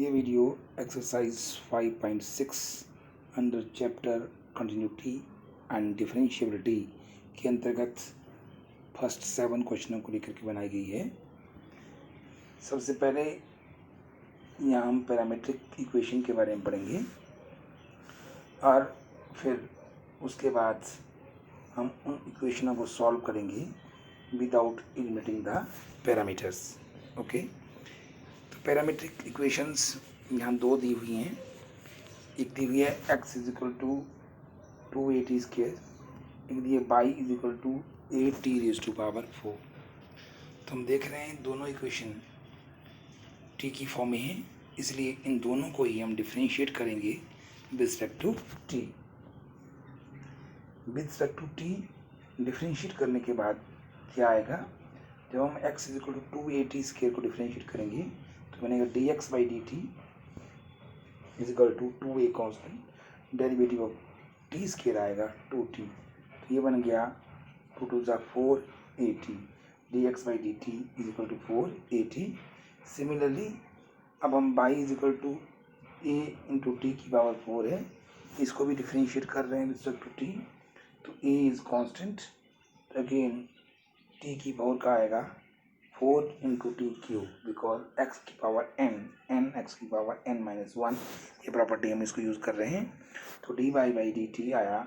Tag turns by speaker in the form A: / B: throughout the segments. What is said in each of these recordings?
A: ये video exercise 5.6 under chapter continuity and differentiability के अंतर्गत फर्स्ट 7 क्वेश्चनों को लेकर के बनाई गई है। सबसे पहले यहाँ हम पैरामीट्रिक इक्वेशन के बारे में पढ़ेंगे और फिर उसके बाद हम उन इक्वेशनों को सॉल्व करेंगे without eliminating the parameters. Okay, तो पैरामीट्रिक इक्वेशंस यहाँ दो दी हुई हैं। एक दी हुई है x is equal to 2at square, एक दी है y is equal to 8t raise to power 4। तो हम देख रहे हैं दोनों इक्वेशन t की फॉर्म में है, इसलिए इन दोनों को ही हम डिफ्रेंशिएट करेंगे with respect to t। With respect to t differentiate करने के बाद क्या आएगा, जब हम x is equal to 2at square को डिफ्रेंशिएट करेंगे तो बनेगा dx by dt is equal to 2a constant, derivative of t square आएगा 2t, तो ये बन गया 2 2 ज़ा 4at dx by dt is equal to 4at। Similarly अब हम y is equal to a into t की पावर 4 है, इसको भी डिफ्रेंशिएट कर रहे हैं विद रिस्पेक्ट टू t, तो a is constant, again t की पावर का आएगा 4 into t cube, because x की पावर n x की पावर n माइनस 1, ये प्रॉपर्टी हम इसको यूज़ कर रहे हैं। तो dy बाई डी टी आया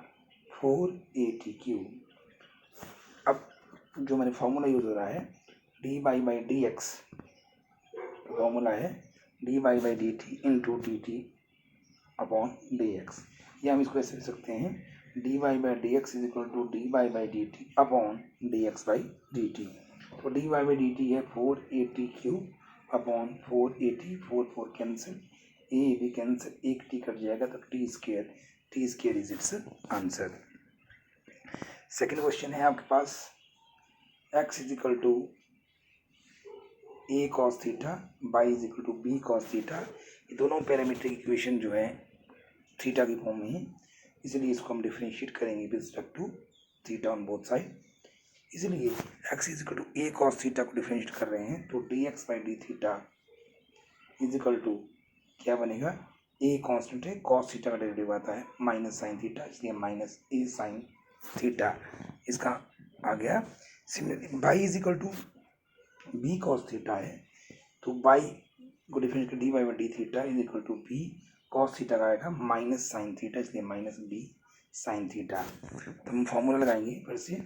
A: 4at क्यूब। अब जो मेरे फार्मूला यूज़ हो रहा है dy by d x, formula है dy by d t into d t upon d x, या हम इसको ऐसे लिख सकते हैं dy by d x is equal to dy by d t upon d x by d t. तो dy by d t है 4at cube upon 4at, 4 cancel, a भी कैंसिल, एक t कट जाएगा तो t square is it's answer. Second question है आपके पास x is equal to a cos theta, y is equal to b cos theta. ये दोनों पैरामीट्रिक इक्वेशन जो है थीटा की फॉर्म में है, इसलिए इसको हम डिफरेंशिएट करेंगे with respect to theta on both side. इसलिए x is equal to a cos theta को डिफरेंशिएट कर रहे हैं, तो dx by d theta is equal to क्या बनेगा, a कांस्टेंट है, कॉस थीटा का डेरिवेटिव आता है माइनस साइन थीटा, इसलिए माइनस a साइन थीटा इसका आ गया। Similarly y is equal to b cos theta है, तो y को डिफरेंशिएट कर dy by d theta is equal to b cos theta का आएगा माइनस साइन थीटा, इसलिए माइनस b साइन थीटा। तो हम फॉर्मूला लगाएंगे फिर से,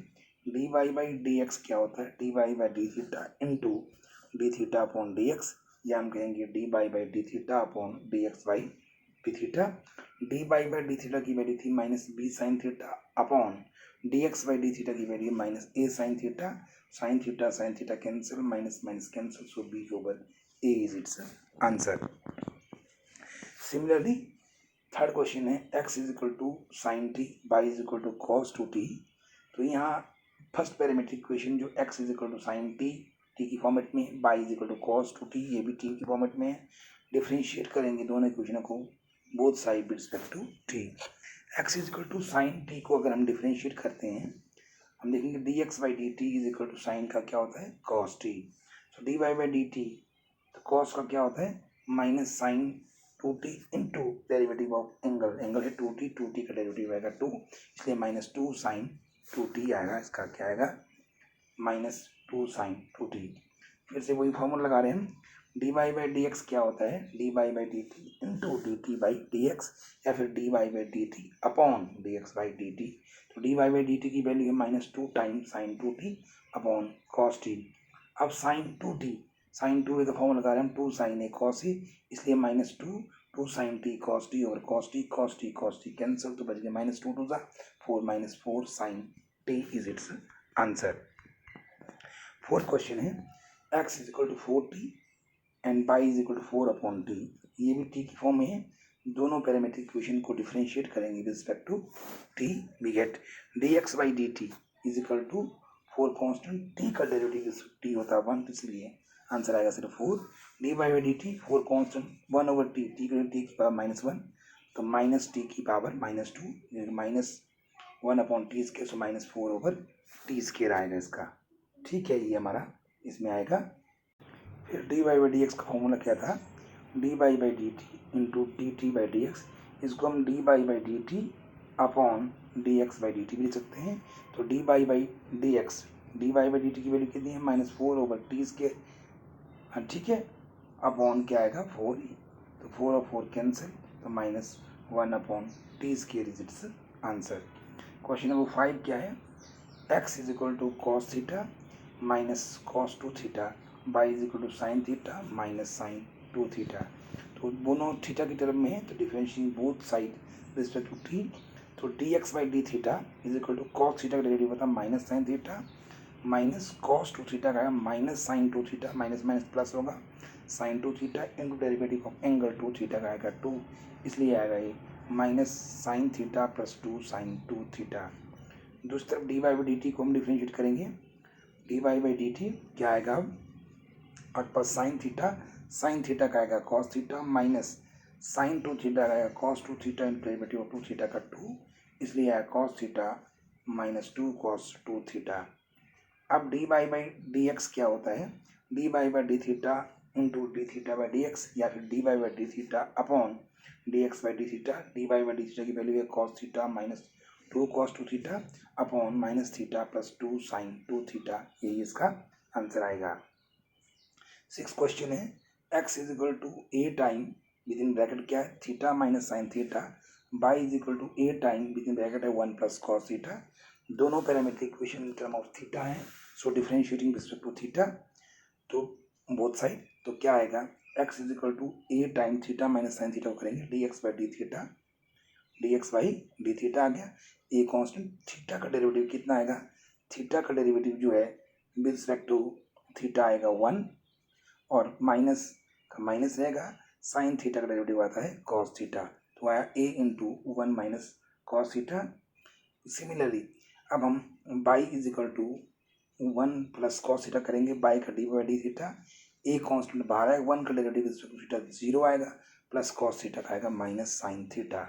A: dy बाई डी एक्स क्या होता है, dy by d theta into d theta upon d x, या हम कहेंगे dy by d theta upon d x by d theta. dy by d theta की वैल्यू थी minus b sine theta upon d x by d theta की value minus a sine theta cancel, minus minus cancel, so b over a is it's answer. Similarly third question है x is equal to sine T, y is equal to cos two t. तो यहाँ first parametric equation जो x is equal to sine t की format में, y is equal to cos two t, ये भी t की format में है। डिफ्रेंशिएट करेंगे दोनों इक्वेशनों को both side with respect to t। x is equal to sine t को अगर हम डिफ्रेंशिएट करते हैं, हम देखेंगे dx by d t is equal to sine का क्या होता है, कॉस टी। तो dy बाई डी टी, तो कॉस का क्या होता है minus sine 2t into derivative of angle है 2t का डेरिवेटिव आएगा 2, इसलिए माइनस 2 साइन 2t आएगा, इसका क्या आएगा माइनस 2 साइन 2t। फिर से वही फॉर्मूला लगा रहे हैं हम, dy बाई डी एक्स क्या होता है, dy by d t into d t by d x, या फिर dy by d t upon d x by d t. तो dy बाई डी टी की वैल्यू है minus 2 time sine 2t upon cos t. अब sine 2t, sine 2 का formula लगा रहे हैं, 2 साइन ए कॉस ए, इसलिए minus 2 sine t cos t over cos t cancel, तो बच गया माइनस 2 2 ज़ा 4 minus 4 sine t is it's answer. Fourth question है x is equal to 4t and y is equal to 4 upon t, ये भी t की form में है। दोनों पैरामीट्रिक इक्वेशन को डिफरेंशिएट करेंगे with respect to t, we get dx by d t is equal to 4 constant, t का derivative t होता है 1, तो इसलिए आंसर आएगा सिर्फ 4। dy by d T 4 constant 1 over t, t की पावर माइनस 1, तो माइनस t की power minus 2, minus 1 upon T square, so minus 4 over T square आएगा इसका। ठीक है, ये हमारा इसमें आएगा। फिर dy बाई डी एक्स का फॉर्मूला क्या था, D by d t into d t by d x, इसको हम D by d t upon d x by d T भी लिख सकते हैं। तो D by d x, D by d t की वैल्यू कितनी है -4/t², हाँ ठीक है, अपॉन क्या आएगा 4 ही, तो 4 और 4 कैंसिल, तो -1/t² is it's answer. Question number 5 क्या है, x is equal to cos theta minus cos 2 theta, y is equal to sine theta minus sine 2 theta. तो दोनों थीटा की टर्म में है, तो differentiating both side respect to t, तो d x by d theta is equal to cos theta का derivative होता है minus sine theta minus cos 2 theta का minus sine 2 theta, minus minus plus होगा, sine 2 theta into derivative of angle 2 theta का आएगा 2, इसलिए आएगा ये minus sine theta plus 2 sine 2 theta. दूसरी तरफ डी बाई डी टी को हम डिफ्रेंशिएट करेंगे, डी बाई डी टी क्या आएगा अब, और प्लस साइन थीटा का आएगा cos theta minus sine 2 theta का आएगा cos 2 theta into derivative of 2 theta का 2, इसलिए आएगा cos theta minus 2 cos 2 theta. अब डी बाई डी एक्स क्या होता है, d by d theta into d theta by d x, या फिर d by d theta upon d x by d theta. D by d theta की value है cos theta minus 2 cos 2 theta upon minus theta plus 2 sine 2 theta, यही इसका answer आएगा। 6 question है, x is equal to a time with in bracket क्या है theta minus sine theta, y is equal to a time with in bracket है 1 plus cos theta. दोनों parametric equation in term of theta है, so differentiating respect to theta, तो both side, तो क्या आएगा x is equal to a time theta minus sine theta को करेंगे d x by d theta, d x by d theta आ गया, a constant, theta का डेरिवेटिव कितना आएगा, थीटा का डेरिवेटिव जो है विद रिस्पेक्ट टू थीटा आएगा 1, और माइनस का माइनस रहेगा, साइन थीटा का डेरिवेटिव आता है कॉस थीटा, तो आया a into 1 minus cos theta. Similarly अब हम y is equal to 1 plus cos theta करेंगे, बाई का d by d theta, a constant बाहर है, 1 का डेरिवेटिव थीटा 0 आएगा, प्लस कॉस थीटा का आएगा माइनस साइन थीटा।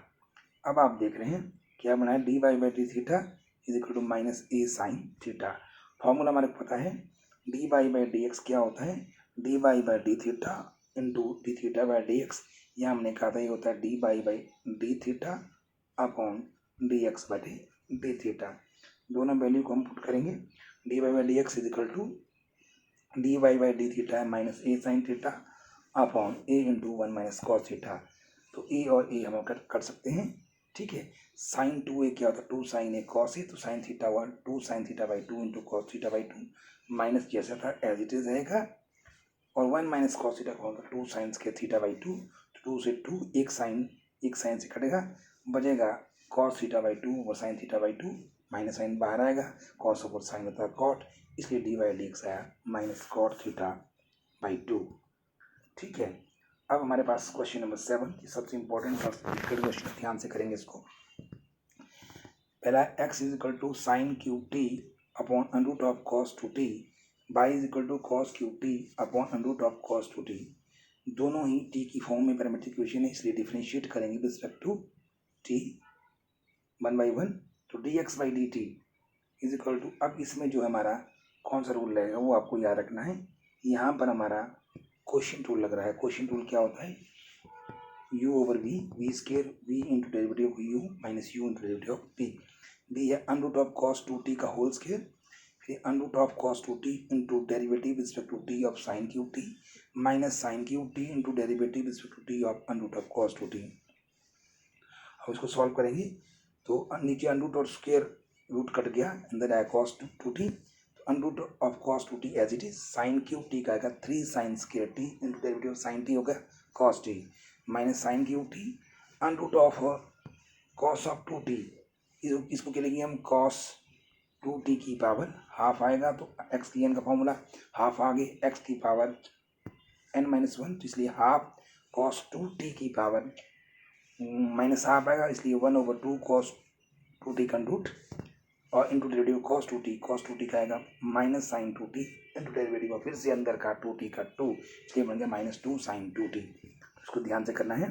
A: अब आप देख रहे हैं क्या बनाए, d by d theta is equal to minus a sine theta. Formula हमारे को पता है, डी बाई डी एक्स क्या होता है, d by d theta into d theta by d x, यह हमने कहा था ये होता है d by d theta upon d x by d theta. दोनों वैल्यू को हम पुट करेंगे, d by d x is equal to d by d theta है minus a sine theta upon a into 1 minus cos theta, तो a और ए हम कर सकते हैं, ठीक है। साइन 2a क्या होता है, 2 साइन ए कॉस ए, तो sine theta 1 2 sign theta by 2 into cos theta by 2, minus जैसा था एज इट इज रहेगा, और 1 माइनस कॉस थीटा का होगा 2 साइन के थीटा बाई 2, तो 2 से 2 एक साइन से कटेगा, बचेगा कॉस थीटा बाई 2 और sine theta by 2, minus sine बाहर आएगा, कॉस ऊपर साइन होता है कॉट, इसलिए डी बाई डी एक्स आया माइनस कॉट थीटा बाई 2, ठीक है। अब हमारे पास क्वेश्चन नंबर 7, सबसे इंपॉर्टेंट क्वेश्चन, ध्यान से करेंगे इसको। पहला x is equal to sine cube t upon under root of cos 2t, y is equal to cos cube t upon under root of cos 2t। दोनों ही t की form में पैरामीट्रिक इक्वेशन है, इसलिए डिफरेंशिएट करेंगे with respect to t 1 by 1, तो d x by d t is equal to, अब इसमें जो हमारा कौन सा रूल रहेगा वो आपको याद रखना है। यहाँ पर हमारा क्वेश्चन रूल लग रहा है, क्वेश्चन रूल क्या होता है, u over v square v into derivative of u minus u into derivative of p, b है under root of cos 2t का होल स्केयर, फिर under root of cos 2t into derivative respect to t of sine cube t minus sine cube t into derivative respect to t of under root of cos 2t। अब इसको solve करेंगे, तो नीचे under root और square root cut गया, अंदर आया cos 2t, तो under root of cos 2t as it is, sine cube t का आएगा 3 sine square t into derivative of sine t होगा cos t minus sine cube t under root of cos of 2t, इसको क्या लेंगे हम cos 2t की power half आएगा, तो x की n का फॉर्मूला हाफ आगे x की पावर n माइनस 1, तो इसलिए हाफ कॉस 2t की पावर माइनस हाफ आएगा, इसलिए 1/2 कॉस 2t का रूट, और इंटू डेरिवेटिव कॉस 2t का आएगा minus sine 2t into derivative फिर से अंदर का 2t का 2, इसलिए बन गया माइनस 2 साइन 2t। इसको ध्यान से करना है।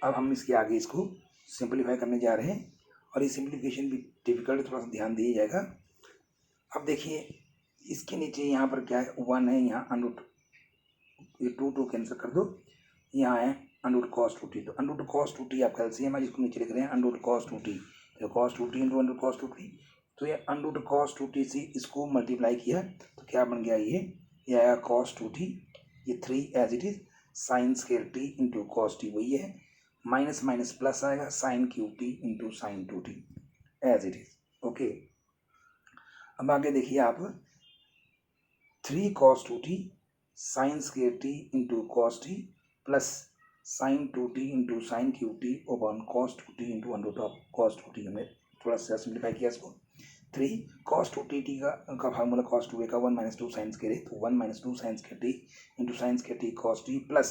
A: अब हम इसके आगे इसको सिंपलीफाई करने जा रहे हैं, और ये सिंपलीफिकेशन भी डिफिकल्ट है, थोड़ा सा ध्यान दिया जाएगा। अब देखिए इसके नीचे यहाँ पर क्या है 1 है, यहाँ ये 2 कैंसिल कर दो, यहाँ है अंडर कॉस 2t, तो अंडर कॉस 2t आपका एलसीएम है जिसको नीचे लिख रहे हैं अंडर कॉस 2t, तो cos 2t into under cos 2t, तो ये अंडर कॉस 2t से इसको मल्टीप्लाई किया तो क्या बन गया, ये आया कॉस 2t, ये 3 as it is sine square t into cos t वही है, माइनस माइनस प्लस आएगा sine cube t into sine 2t as it is. Okay, अब आगे देखिए आप 3 cos 2t sine square t into cos t plus sine 2t into sine cube t over cos 2t into under of cos 2t, हमने थोड़ा सा simplify किया इसको। 3 cos 2t का फार्मूला cos 2a का 1 माइनस 2 साइन स्केयर है, तो 1 minus 2 sine square t into sine square t cos t plus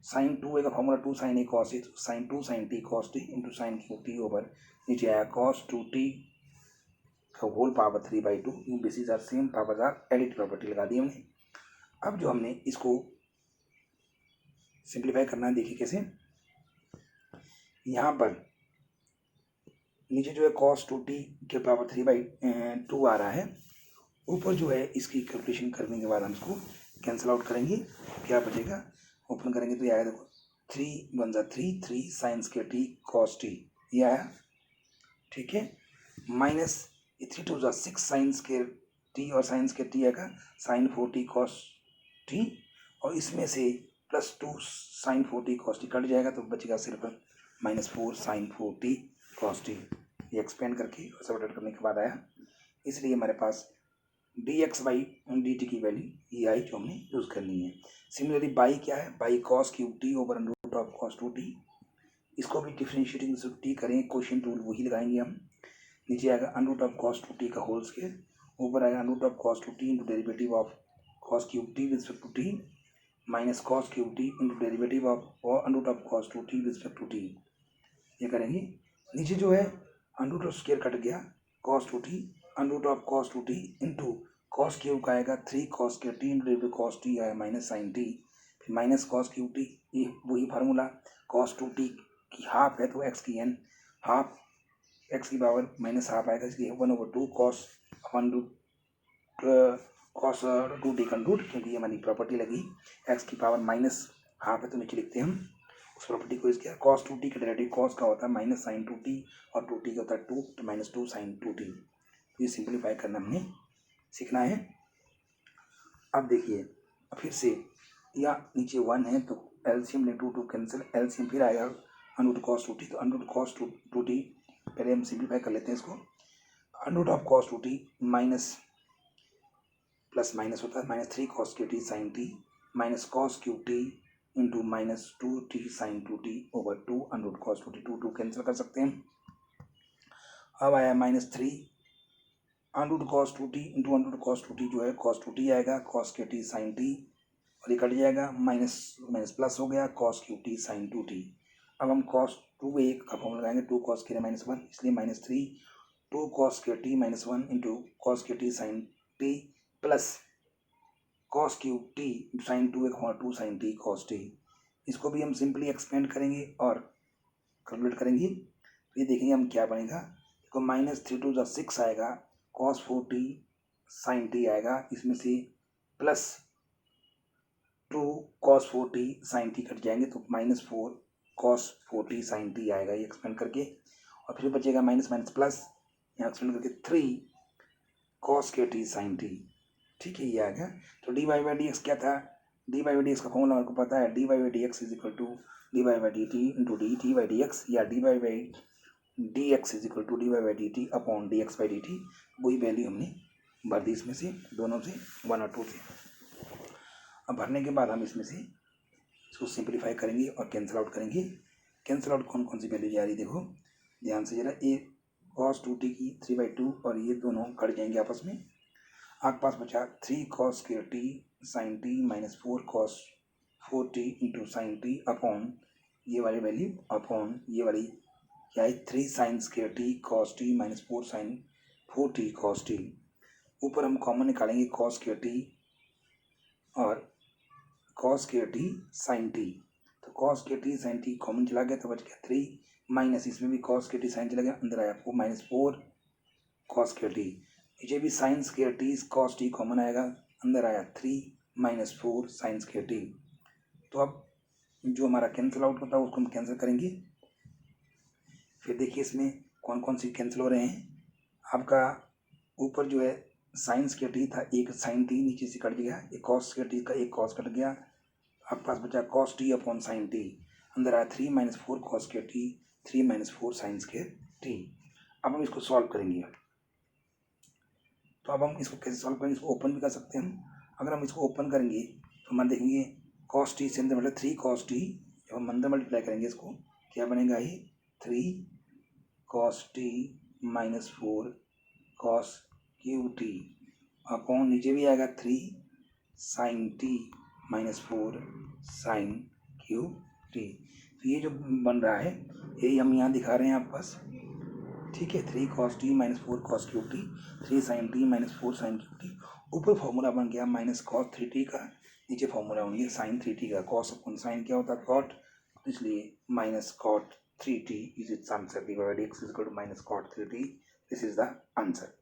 A: sine 2a का formula 2 sine a cos a, तो sine 2 sine t cos t into sine cube t over नीचे आया cos 2t का whole power 3/2, यूँ bases are same power are added property लगा दी हमने। अब जो हमने इसको सिंप्लीफाई करना है, देखिए कैसे, यहाँ पर नीचे जो है cos 2t के पावर 3/2 आ रहा है, ऊपर जो है इसकी कैलकुलेशन करने के बाद हम इसको कैंसिल आउट करेंगे, क्या बचेगा, ओपन करेंगे तो ये आया, देखो 3 1 3 3 sine square t cos t, ये आया, ठीक है, माइनस 3 2 6 साइन स्केयर t और साइन स्केयर t आएगा साइन 4t cos t, और इसमें से plus 2 sine 4t cos t cut जाएगा तो बचेगा सिर्फ minus 4 sine 4t cos t, ये एक्सपेंड करके और सबट्रैक्ट करने के बाद आया, इसलिए हमारे पास dx/dt की वैल्यू ये आई जो हमने यूज़ करनी है। सिमिलरली बाई क्या है, y cos cube t over under root of cos 2t, इसको भी डिफरेंशिएटिंग टी करेंगे, क्वेश्चन रूल वही लगाएंगे हम, नीचे आएगा under root of cos 2t का होल स्केयर, ऊपर आएगा under root of cos 2t into derivative of cos cube t with respect to t minus cos cube t into derivative of under root of cos 2t with respect to t, ये करेंगे। नीचे जो है under root of square cut गया, cos 2t under root of cos 2t into cos cube का आएगा 3 cos square t into derivative cos t आया minus sine t, फिर माइनस cos क्यूब t, ये वही फार्मूला, cos 2t की half है तो x की n, हाफ x की पावर माइनस हाफ आएगा, इसलिए 1/2 cos 2t का रूट, क्योंकि ये हमारी प्रॉपर्टी लगी x की पावर माइनस हाफ है तो नीचे लिखते हैं हम उस प्रॉपर्टी को, इसके cos 2t का डेरिवेटिव cos का होता है माइनस साइन 2t और 2t का होता है 2 तो माइनस 2 साइन 2t, तो ये सिंप्लीफाई करना हमने सीखना है। अब देखिए फिर से या नीचे 1 है तो एलसीएम ने 2 कैंसिल, एलसीएम फिर आएगा अंडर cos 2t, तो अंडर cos 2t पहले हम सिंप्लीफाई कर लेते हैं इसको, under of cos 2t minus plus minus होता है माइनस 3 cos के t sine t minus cos cube t into minus 2t sine 2t over 2 under cos 2t, 2 cancel कर सकते हैं। अब आया minus 3 under cos 2t into under cos 2t जो है cos 2t आएगा cos के t साइन t और ये कट जाएगा, माइनस माइनस प्लस हो गया cos cube t sign 2t। अब हम cos 2a का फॉर्मूला लगाएंगे, 2 cos के माइनस 1, इसलिए माइनस 3 2 cos के t माइनस 1 इंटू cos के t sine t plus cos cube t sine 2 sine t cos t, इसको भी हम सिंपली एक्सपेंड करेंगे और कैलकुलेट करेंगे, तो ये देखेंगे हम क्या बनेगा, देखो माइनस 3 2 6 आएगा cos 4t साइन t आएगा, इसमें से plus 2 cos 4t sine t cut जाएंगे तो minus 4 cos 4t sine t आएगा, ये एक्सपेंड करके, और फिर बचेगा माइनस माइनस प्लस, यहाँ एक्सपेंड करके 3 cos के t साइन t, ठीक है, ये आ गया। तो dy/dx क्या था, dy/dx का फॉर्मूला आपको पता है, dy/dx is equal to dy/dt into dt/dx या dy/dx is equal to dy/dt upon dx/dt, वही वैल्यू हमने भर दी इसमें से, दोनों से 1 और 2 से। अब भरने के बाद हम इसमें से इसको सिंप्लीफाई करेंगे और कैंसिल आउट करेंगे। कैंसिल आउट कौन कौन सी वैल्यू जा रही देखो ध्यान से जरा, ये cos 2t की 3/2 और ये दोनों कट जाएंगे आपस में, आपके पास बचा 3 cos square t sine t minus 4 cos 4t into sine t upon ये वाली वैल्यू अपॉन ये वाली क्या है 3 sine square t cos t minus 4 sine 4t cos t, ऊपर हम कॉमन निकालेंगे cos स्क्वायर t और cos square t sine t, तो cos square t sine t common चला गया तो बच गया 3 माइनस इसमें भी cos स्क्वायर t साइन चला गया, अंदर आया आपको माइनस 4 cos स्क्वायर t, नीचे भी sign square t cos t common आएगा, अंदर आया 3 माइनस 4 साइन स्क्वायर t, तो अब जो हमारा कैंसिल आउट होता है उसको हम कैंसिल करेंगे। फिर देखिए इसमें कौन कौन सी कैंसिल हो रहे हैं। आपका ऊपर जो है साइन स्क्वायर टी था, एक साइन टी नीचे से कट गया, एक कॉस स्क्वायर टी का एक कॉस कट गया, आपके पास बचा cos T upon sine T, अंदर आया 3 - 4 cos square T, 3 - 4 sine square T. अब हम इसको सॉल्व करेंगे। तो अब हम इसको कैसे सॉल्व करेंगे, इसको ओपन भी कर सकते हैं हम। अगर हम इसको ओपन करेंगे तो हम देखेंगे कॉस टी से अंदर मतलब 3 कॉस टी, जब हम अंदर मल्टीप्लाई करेंगे इसको क्या बनेगा, ये 3 cos t minus 4 cos cube t upon नीचे भी आएगा 3 sine t minus 4 sine cube t. तो ये जो बन रहा है यही हम यहाँ दिखा रहे हैं आपके पास, ठीक है। 3 cos t minus 4 cos cube t, 3 sine t minus 4 sine cube t. ऊपर फॉर्मूला बन गया माइनस कॉस 3t का, नीचे फॉर्मूला बन गया साइन 3t का। कॉस अपॉन साइन क्या होता है, कॉट, इसलिए minus cot 3t is it's answer. Divide x is equal to minus cot 3t, this is the answer.